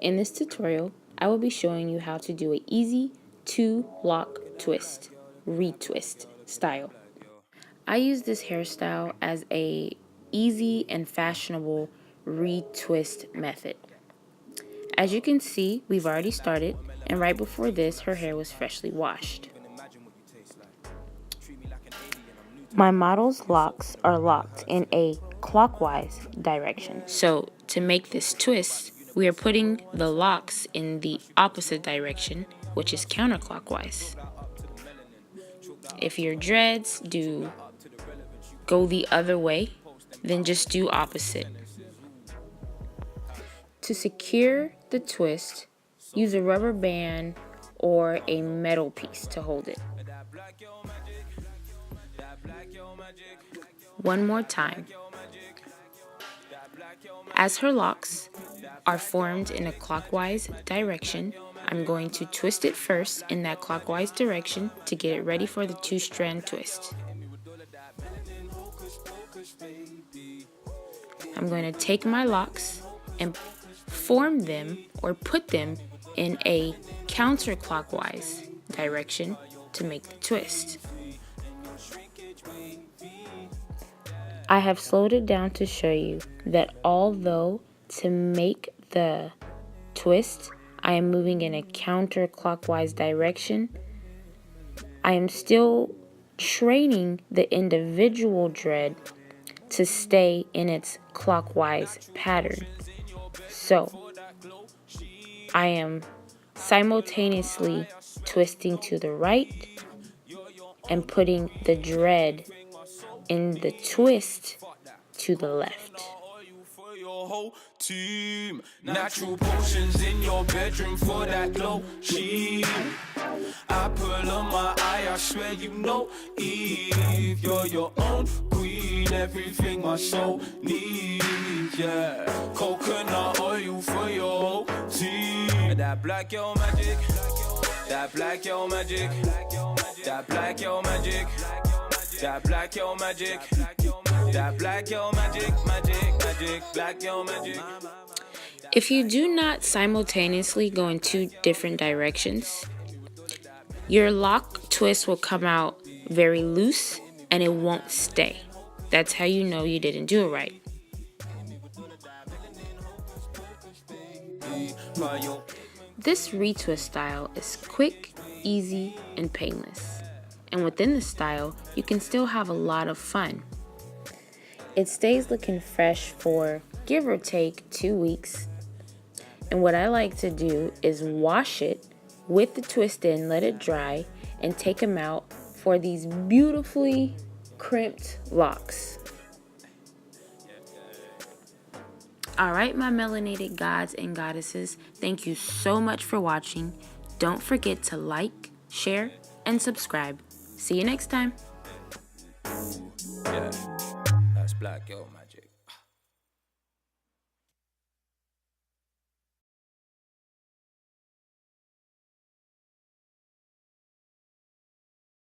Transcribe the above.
In this tutorial, I will be showing you how to do an easy 2-lock twist, retwist style. I use this hairstyle as a easy and fashionable retwist method. As you can see, we've already started, and right before this, her hair was freshly washed. My model's locks are locked in a clockwise direction. So to make this twist, we are putting the locks in the opposite direction, which is counterclockwise. If your dreads go the other way, then just do opposite. To secure the twist, use a rubber band or a metal piece to hold it. One more time. As her locks are formed in a clockwise direction, I'm going to twist it first in that clockwise direction to get it ready for the 2-strand twist. I'm going to take my locks and form them or put them in a counterclockwise direction to make the twist. I have slowed it down to show you that although to make the twist I am moving in a counterclockwise direction, I am still training the individual dread to stay in its clockwise pattern. So I am simultaneously twisting to the right and putting the dread in the twist to the left. Team, natural potions in your bedroom for that glow. She, apple on my eye, I swear you know. Eve, you're your own queen, everything my soul needs. Yeah, coconut oil for your whole team. That black girl magic, that black girl magic, that black girl magic, that black girl magic, that black girl magic, black girl magic. If you do not simultaneously go in 2 different directions, your lock twist will come out very loose and it won't stay. That's how you know you didn't do it right. This retwist style is quick, easy, and painless. And within the style, you can still have a lot of fun. It stays looking fresh for give or take 2 weeks. And what I like to do is wash it with the twist in, let it dry, and take them out for these beautifully crimped locks. Alright, my melanated gods and goddesses, thank you so much for watching. Don't forget to like, share, and subscribe. See you next time. Yeah, that's black, yo, man.